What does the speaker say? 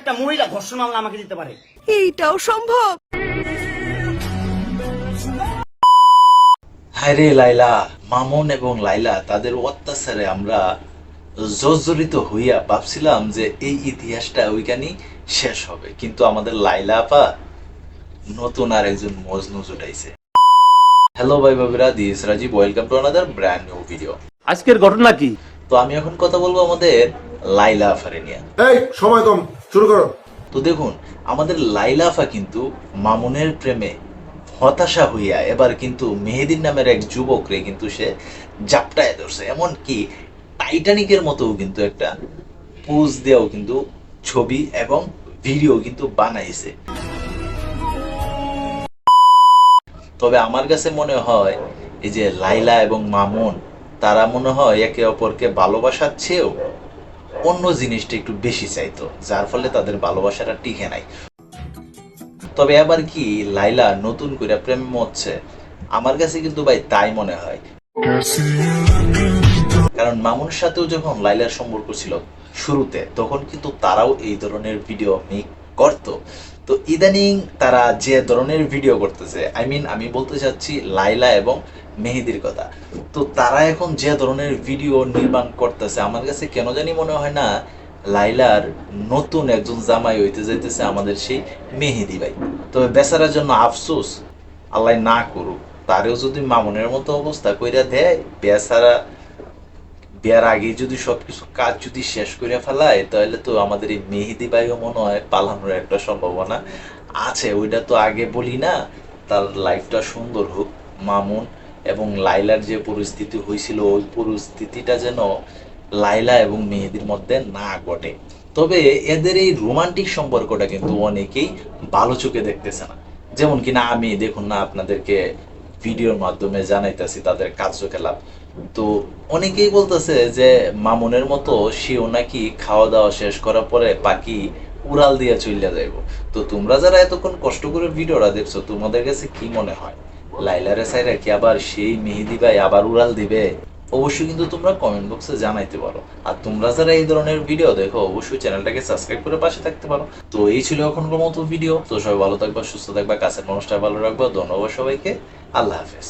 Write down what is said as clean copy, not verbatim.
একটা মহিলা ধর্ষণ মামলা আমাকে দিতে পারে? এইটাও সম্ভব? হায়রে লাইলা, মামুন এবং লাইলা তাদের অত্যাচারে আমরা জর্জরিত হইয়া ভাবছিলাম যে এই ইতিহাসটা ওইখানেই শেষ হবে, কিন্তু আমাদের লাইলা আপা নতুন আর একজন মজনু জুটাইছে। হ্যালো ভাই বাবিরা, this Rajib, welcome to another brand new video. আজকের ঘটনা কি? তো আমি এখন কথা বলবো আমাদের লাইলা আফারে নিয়ে। এই সময় কম, শুরু করো। তো দেখুন, আমাদের লাইলা আফা কিন্তু মামুনের প্রেমে হতাশা হইয়া এবার কিন্তু মেহেদির নামের এক যুবকরে কিন্তু সে জাপটায় ধরছে, এমনকি টাইটানিকের মতো কিন্তু একটা পোজ দেওয়াও কিন্তু ছবি এবং ভিডিও কিন্তু বানাইছে। তবে আমার কাছে মনে হয় এই যে লাইলা এবং মামুন তারা মনে হয় একে অপরকে ভালোবাসার চেয়েও অন্য জিনিসটা একটু বেশি চাইতো, যার ফলে তাদের ভালোবাসাটা টিকে নাই। তবে এবার কি লাইলা নতুন করে প্রেম হচ্ছে? আমার কাছে কিন্তু ভাই তাই মনে হয়, কারণ মামুনের সাথেও যখন লাইলার সম্পর্ক ছিল শুরুতে, তখন কিন্তু তারাও এই ধরনের ভিডিও মেক করতো। তো ইদানিং তারা যে ধরনের ভিডিও করতেছে, আমি বলতে চাচ্ছি লাইলা এবং মেহেদির কথা, তো তারা এখন যে ধরনের ভিডিও নির্মাণ করতেছে, আমার কাছে কেন জানি মনে হয় না লাইলার নতুন একজন জামাই হইতে যাইতেছে আমাদের সেই মেহেদি ভাই। তবে বেচারার জন্য আফসোস, আল্লাহ না করুক তারেও যদি মামুনের মতো অবস্থা কইরা দেয়, বেচারা বিয়ার আগে যদি সবকিছু কাজ যদি শেষ করে ফেলায়, তাহলে তো আমাদের এই মেহেদি ভাইও মনে হয় পালানোর একটা সম্ভাবনা আছে। ওইটা তো আগে বলি না, তার লাইফটা সুন্দর হোক। মামুন এবং লাইলার যে পরিস্থিতি হয়েছিল, ওই পরিস্থিতিটা যেন লাইলা এবং মেহেদির মধ্যে না ঘটে। তবে এদের এই রোমান্টিক সম্পর্কটা কিন্তু অনেকেই ভালো চোখে দেখতেছে না। যেমন কিনা আমি দেখুন না, আপনাদেরকে ভিডিওর মাধ্যমে জানাইতেছি তাদের কার্যকলাপ। তো অনেকেই বলতেছে যে মামুনের মতো সেও নাকি খাওয়া দাওয়া শেষ করার পরে পাখি উড়াল দিয়ে চলে যাইব। তো তোমরা যারা এতক্ষণ কষ্ট করে ভিডিওটা দেখছো, তোমাদের কাছে কি মনে হয় লাইলারে সাইরা কি আবার সেই মেহেদি ভাই আবার উড়াল দিবে? অবশ্যই কিন্তু তোমরা কমেন্ট বক্সে জানাইতে পারো। আর তোমরা যারা এই ধরনের ভিডিও দেখো, অবশ্যই চ্যানেলটাকে সাবস্ক্রাইব করে পাশে থাকতে পারো। তো এই ছিল এখনকার মতো ভিডিও। তো সবাই ভালো থাকবা, সুস্থ থাকবা, কাছের মানুষটা ভালো রাখবা। ধন্যবাদ সবাইকে, আল্লাহ হাফেজ।